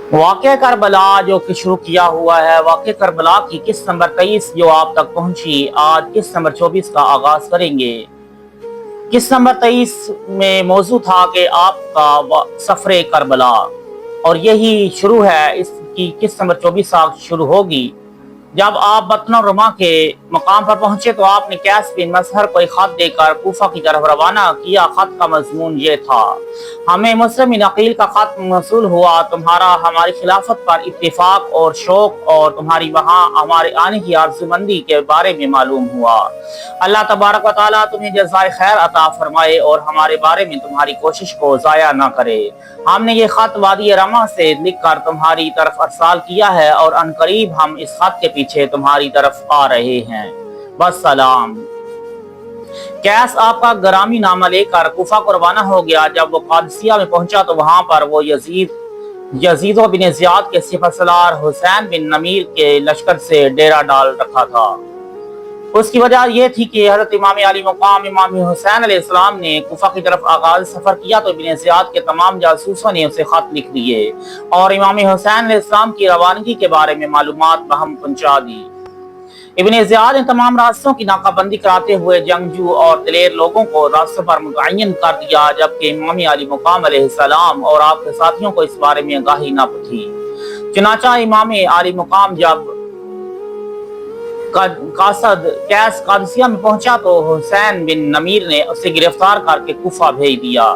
वाक़या करबला जो कि शुरू किया हुआ है, वाक़या करबला की किस्त नंबर 23 जो आप तक पहुंची, आज किस्त नंबर 24 का आगाज करेंगे। किस्त नंबर 23 में मौजू था कि आपका सफ़रे करबला, और यही शुरू है, इसकी किस्त नंबर 24 आज शुरू होगी। जब आप बतन रुमा के मकाम पर पहुंचे तो आपने कैस बिन मजहर को एक खत देकर कूफा की तरफ रवाना किया। खत का मजमून ये था: हमें मुस्लिम नकील का खत मौसूल हुआ, तुम्हारा हमारी खिलाफत पर इत्तेफाक और शौक और तुम्हारी वहाँ हमारे आने की आरज़ूमंदी के बारे में मालूम हुआ। अल्लाह तबारक व तआला तुम्हें जज़ाए खैर अता फरमाए और हमारे बारे में तुम्हारी कोशिश को ज़ाया न करे। हमने ये खत वादी रमा से लिख कर तुम्हारी तरफ अरसाल किया है और अनकरीब हम इस खत के पीछे तुम्हारी तरफ आ रहे हैं। बस सलाम। कैस आपका गरामी नामा लेकर कुफा को रवाना हो गया। जब वो कादसिया में पहुंचा तो वहां पर वो यजीद बिन जियाद के सिपहसालार हुसैन बिन नमीर के लश्कर से डेरा डाल रखा था। उसकी वजह यह थी कि हजरत इमाम अली मुकाम इमाम हुसैन अलैहिस्सलाम ने कुफा की तरफ आगाज सफर किया तो इब्न ज़ियाद के तमाम जासूसों ने उसे खत लिख दिए और इमाम हुसैन अलैहिस्सलाम की रवानगी के बारे में मालूमात बहम पहुंचा दी। इब्न ज़ियाद ने तमाम रास्तों की नाकाबंदी कराते हुए जंगजू और दिलेर लोगों को रास्तों पर मुतय्यन कर दिया, जबकि इमाम अली मुकाम अलैहिस्सलाम और आपके साथियों को इस बारे में आगाही न थी। चुनाचा इमाम अली मुकाम जब कैस कादसिया में पहुंचा तो हुसैन बिन नमीर ने उसे गिरफ्तार करके कुफा भेज दिया।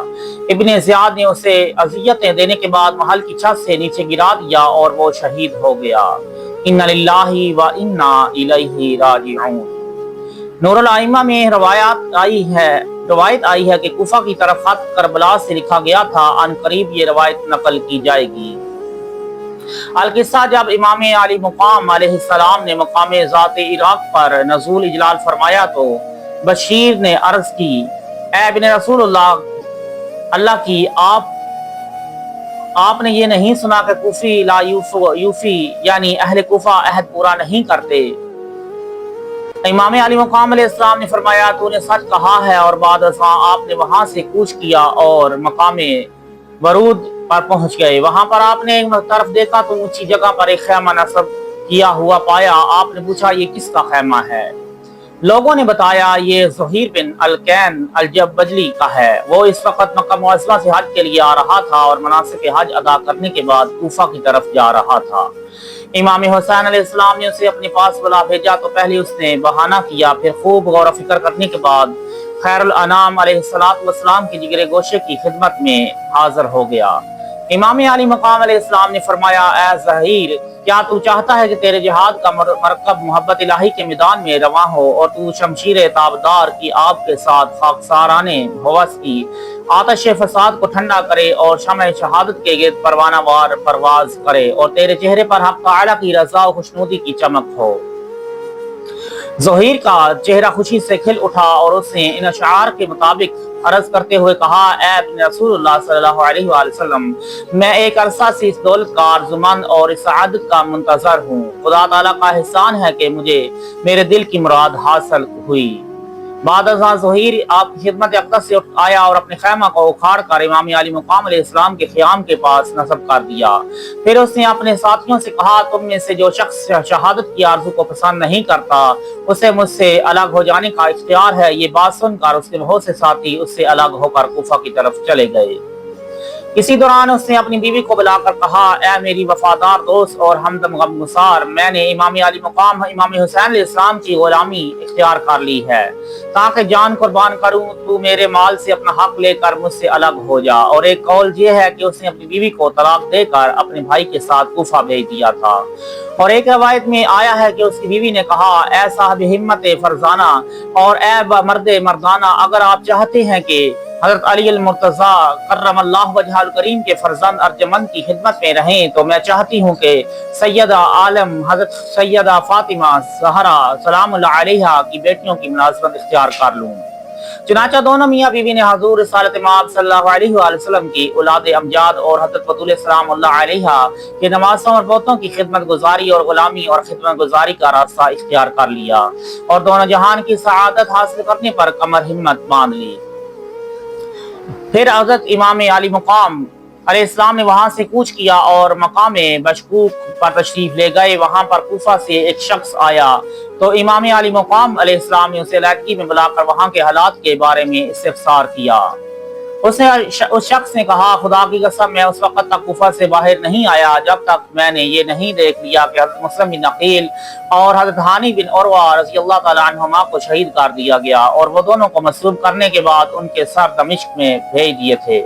इब्न ज़ियाद ने उसे अजियतें देने के बाद महल की छत से नीचे गिरा दिया और वो शहीद हो गया। इन्ना लिल्लाहि व इन्ना इलैहि राजिऊन। नूरुल आइमा में रवायत आई है कि कुफा की तरफ खत करबला से लिखा गया था। अनकरीब ये रवायत नकल की जाएगी। अलकिस्सा जब इमाम अली मुकाम अलैहिस्सलाम ने मकाम ज़ात इराक पर नज़ूल इजलाल फरमाया तो बशीर ने अर्ज की, ऐ बिन रसूलुल्लाह, अल्लाह की आपने ये नहीं सुना कि कुफी ला यूफी यानी अहले कुफा अहद पूरा नहीं करते। इमाम अली मुकाम अलैहिस्सलाम ने फरमाया, तूने सच कहा है। और बाद आपने वहां से कूच किया और मकाम वरूद पर पहुंच गए। वहां पर आपने एक तरफ देखा तो ऊंची जगह पर एक खैमा नस्ब किया हुआ पाया। आपने पूछा, ये किसका खैमा है? लोगों ने बताया, ये ज़ुहैर बिन अलकैन अलजबजली का है। वो इस वक्त मक्का मुअज़्ज़मा से हज के लिए आ रहा था और मनासिक हज अदा करने के बाद कूफा की तरफ जा रहा था। इमाम हुसैन अलैहिस्सलाम ने उसे अपने पास बुला भेजा तो पहले उसने बहाना किया, फिर खूब गौर फिक्र करने के बाद खैरुल अनाम अलैहिस्सलातु वस्सलाम की जिगरे गोशे की खिदमत में हाजिर हो गया। इमाम अली मकाम अलैहिस्सलाम ने फरमाया, ऐ ज़हीर, क्या तू चाहता है कि तेरे जिहाद का मरकब मोहब्बत इलाही के मैदान में रवां हो और तू शमशीर ताबदार की आग के साथ खाकसाराने हवस की आतश फसाद को ठंडा करे और शमअ शहादत के गिर्द परवाना वार परवाज करे और तेरे चेहरे पर हक़ तआला की रज़ा और खुशनुदी की चमक हो। ज़ुहैर का चेहरा खुशी से खिल उठा और उसने इन अशआर के मुताबिक अर्ज करते हुए कहा, ऐ रसूलुल्लाह सल्लल्लाहु अलैहि वसल्लम, मैं एक अरसा से इस दौलत का आरज़ूमंद और इस सआदत का मुंतज़र हूँ। खुदा ताला का एहसान है कि मुझे मेरे दिल की मुराद हासिल हुई। बाद ज़ुहैर आपकी खिदमत अक़दस से आया और अपने खैमा को उखाड़ कर इमाम अली मुकाम अलैहिस्सलाम के ख़ियाम के पास नस्ब कर दिया। फिर उसने अपने साथियों से कहा, तुम में से जो शख्स शहादत की आरज़ू को पसंद नहीं करता उसे मुझसे अलग हो जाने का इख्तियार है। ये बात सुनकर उसके बहुत से साथी उससे अलग होकर कूफा की तरफ चले गए। इसी दौरान उसने अपनी बीवी को बुलाकर कहा, ऐ मेरी वफादार दोस्त और हमदम गमगुसार, मैंने इमाम अली मुकाम इमाम हुसैन अलैहिस्सलाम की गुलामी इख्तियार कर ली है ताकि जान कुर्बान करूं। तू मेरे माल से अपना हक लेकर मुझसे अलग हो जा। और एक कौल ये है कि उसने अपनी बीवी को तलाक देकर अपने भाई के साथ कूफा भेज दिया था। और एक रवायत में आया है कि उसकी बीवी ने कहा, ऐ साहब हिम्मत फरजाना और ऐ मर्द मर्दाना, अगर आप चाहते हैं कि हजरत अली अल मुर्तज़ा कर्रमल्लाहु वजहल करीम के फर्जंद अर्जमंद की खिदमत में रहें तो मैं चाहती हूँ कि सैयदा आलम हजरत सैयदा फातिमा ज़हरा सलामुल्लाह अलैहा की बेटियों की मुनासबत इख्तियार कर लूँ। चुनाचा दोनों मियाँ बीवी ने हुज़ूर रिसालत माब सल्लल्लाहु अलैहि वसल्लम की औलाद अमजाद और हजरत बतूल सलामुल्लाह अलैहा के नवासों और पोतों की खिदमत गुजारी और गुलामी और खिदमत गुजारी का रास्ता इख्तियार कर लिया और दोनों जहान की सआदत हासिल करने पर कमर हिम्मत बांध ली। फिर हजरत इमाम अली मुकाम علیہ السلام نے وہاں سے کوچ کیا اور مقام بشکوک پر تشریف لے گئے۔ وہاں پر کوفہ سے ایک شخص آیا تو امام علی مقام علیہ السلام نے اسے لڑکی میں بلا کر وہاں کے حالات کے بارے میں استفسار کیا۔ اس شخص نے کہا، خدا کی قسم میں اس وقت تک کوفہ سے باہر نہیں آیا جب تک میں نے یہ نہیں دیکھ لیا کہ حضرت مسلم بن عقیل اور حضرت ہانی بن عروہ رضی اللہ تعالیٰ عنہما کو شہید کر دیا گیا اور وہ دونوں کو مصلوب کرنے کے بعد ان کے سر دمشق میں بھیج دیے تھے۔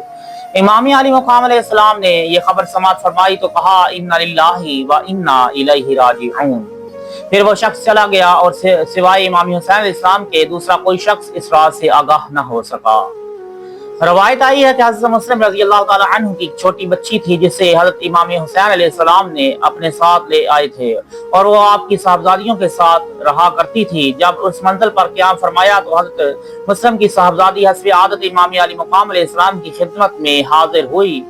امام علی مقام علیہ السلام نے یہ خبر سماعت فرمائی تو کہا، انا للہ و انا الیہ راجعون۔ پھر وہ شخص چلا گیا اور سوائے امام حسین علیہ السلام کے دوسرا کوئی شخص اس راز سے آگاہ نہ ہو سکا۔ روایت آئی ہے کہ حضرت مسلم رضی اللہ تعالیٰ عنہ کی ایک چھوٹی بچی تھی جسے حضرت امام حسین علیہ السلام نے اپنے ساتھ لے آئے تھے اور وہ آپ کی صاحبزادیوں کے ساتھ رہا کرتی تھی۔ جب اس منزل پر قیام فرمایا تو حضرت مسلم کی صاحبزادی حسب عادت امام علی مقام علیہ السلام کی خدمت میں حاضر ہوئی۔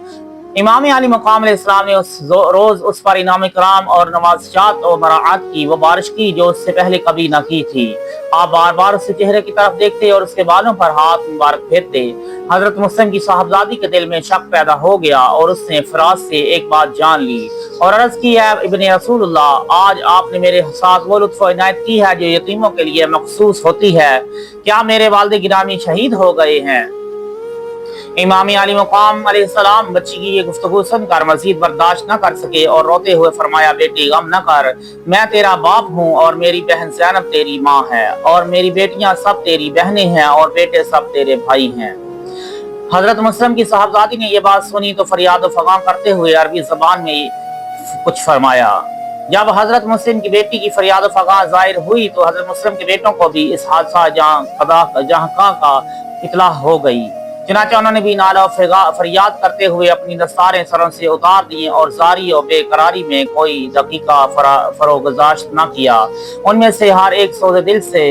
امام علی مقام علیہ السلام نے اس روز اس پر انعام کرام اور نوازشات اور مراعات کی وہ بارش کی جو اس سے پہلے کبھی نہ کی تھی۔ آپ بار بار اس کے چہرے کی طرف دیکھتے اور اس کے بالوں پر ہاتھ مبارک پھیرتے۔ حضرت مسلم کی صاحبزادی کے دل میں شک پیدا ہو گیا اور اس نے فراز سے ایک بات جان لی اور عرض کی، اے ابن رسول اللہ، آج آپ نے میرے ساتھ وہ لطف و عنایت کی ہے جو یتیموں کے لیے مخصوص ہوتی ہے۔ کیا میرے والد گرامی شہید ہو گئے ہیں؟ امام علی مقام علیہ السلام بچی کی یہ گفتگو سن کر مزید برداشت نہ کر سکے اور روتے ہوئے فرمایا، بیٹی غم نہ کر، میں تیرا باپ ہوں اور میری بہن زینب تیری ماں ہے اور میری بیٹیاں سب تیری بہنیں ہیں اور بیٹے سب تیرے بھائی ہیں۔ حضرت مسلم کی صاحبزادی نے یہ بات سنی تو فریاد و فغاں کرتے ہوئے عربی زبان میں کچھ فرمایا۔ جب حضرت مسلم کی بیٹی کی فریاد و فغاں ظاہر ہوئی تو حضرت مسلم کے بیٹوں کو بھی اس حادثہ جہاں کا اطلاع ہو گئی، چنانچہ انہوں نے بھی نالہ و فریاد کرتے ہوئے اپنی دستاریں سروں سے اتار دیں اور زاری و بے قراری میں کوئی دقیقہ فروگزاشت نہ کیا۔ ان میں سے ہر ایک سوز دل سے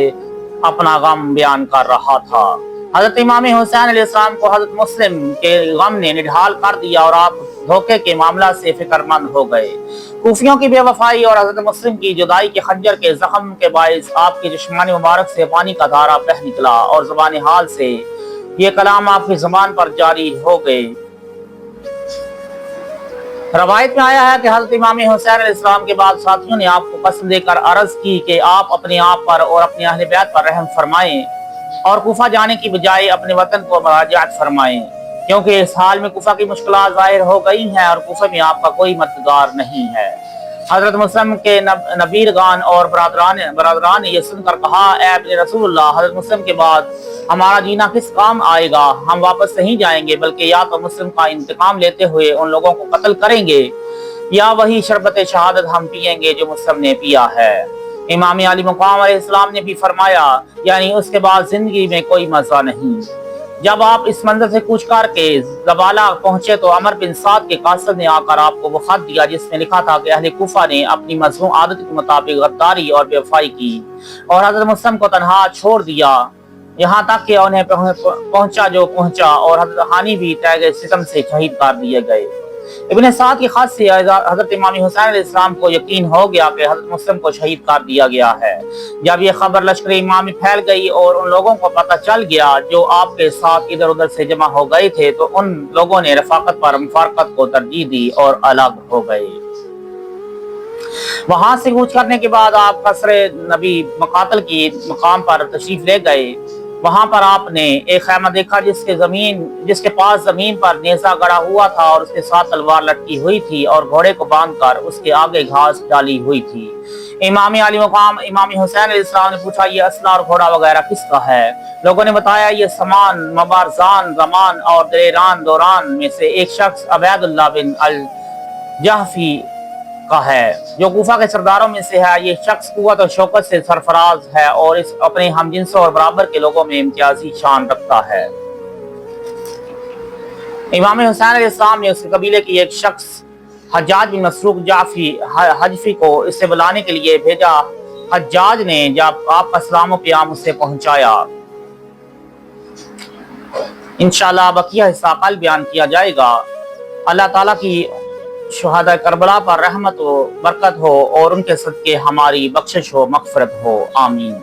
اپنا غم بیان کر رہا تھا۔ حضرت امام حسین علیہ السلام کو حضرت مسلم کے غم نے نڈھال کر دیا اور آپ دھوکے کے معاملہ سے فکر مند ہو گئے۔ کوفیوں کی بے وفائی اور حضرت مسلم کی جدائی کے خنجر کے زخم کے باعث آپ کی چشمان مبارک سے پانی کا دھارا بہہ نکلا اور زبان حال سے یہ کلام آپ کی زبان پر جاری ہو گئے۔ روایت میں آیا ہے کہ حضرت امام حسین علیہ السلام کے بعد ساتھیوں نے آپ کو قسم دے کر عرض کی کہ آپ اپنے آپ پر اور اپنے اہل بیت پر رحم فرمائیں اور کوفہ جانے کی بجائے اپنے وطن کو مراجعت فرمائیں، کیونکہ اس حال میں کوفہ کی مشکلات ظاہر ہو گئی ہیں اور کوفہ میں آپ کا کوئی مددگار نہیں ہے۔ حضرت مسلم کے نبیرگان اور برادران نے یہ سن کر کہا، اے ابن رسول اللہ، حضرت مسلم کے بعد ہمارا جینا کس کام آئے گا؟ ہم واپس نہیں جائیں گے بلکہ یا تو مسلم کا انتقام لیتے ہوئے ان لوگوں کو قتل کریں گے یا وہی شربت شہادت ہم پیئیں گے جو مسلم نے پیا ہے۔ امام علی مقام علیہ السلام نے بھی فرمایا، یعنی اس کے بعد زندگی میں کوئی مزہ نہیں۔ جب آپ اس منزل سے کوچ کر کے زبالہ پہنچے تو عمر بن سعد کے قاصد نے آ کر آپ کو وہ خط دیا جس میں لکھا تھا کہ اہل کوفہ نے اپنی مذموم عادت کے مطابق غداری اور بے وفائی کی اور حضرت مسلم کو تنہا چھوڑ دیا، یہاں تک کہ انہیں پہنچا جو پہنچا اور حضرت ہانی بھی تیغ ستم سے شہید کر دیے گئے۔ ابن سعد کی خط سے حضرت امام حسین علیہ السلام کو یقین ہو گیا کہ حضرت مسلم کو شہید کر دیا گیا ہے۔ جب یہ خبر لشکر امام میں پھیل گئی اور ان لوگوں کو پتہ چل گیا جو آپ کے ساتھ ادھر ادھر سے جمع ہو گئے تھے تو ان لوگوں نے رفاقت پر مفارقت کو ترجیح دی اور الگ ہو گئے۔ وہاں سے کوچ کرنے کے بعد آپ قصر نبی مقاتل کی مقام پر تشریف لے گئے۔ وہاں پر آپ نے ایک خیمہ دیکھا جس کے پاس زمین پر نیزہ گڑا ہوا تھا اور اس کے ساتھ تلوار لٹکی ہوئی تھی اور گھوڑے کو باندھ کر اس کے آگے گھاس ڈالی ہوئی تھی۔ امام علی مقام امام حسین علیہ السلام نے پوچھا، یہ اسلحہ اور گھوڑا وغیرہ کس کا ہے؟ لوگوں نے بتایا، یہ سمان مبارزان زمان اور دریران دوران میں سے ایک شخص عبید اللہ بن الجحفی کا ہے جو کوفہ کے سرداروں میں سے ہے۔ یہ شخص قوت اور شوکت سے سرفراز ہے اور اس اپنے ہم جنسوں اور برابر کے لوگوں میں امتیازی شان رکھتا ہے۔ امام حسین علیہ السلام نے اس قبیلے کی ایک شخص حجاج بن مسروق حجفی کو اس سے بلانے کے لیے بھیجا۔ حجاج نے جب آپ کا سلام و پیام اس سے پہنچایا۔ انشاءاللہ بقیہ حصہ کل بیان کیا جائے گا۔ اللہ تعالیٰ کی شہداء کربلا پر رحمت و برکت ہو اور ان کے صدقے ہماری بخشش ہو، مغفرت ہو، آمین۔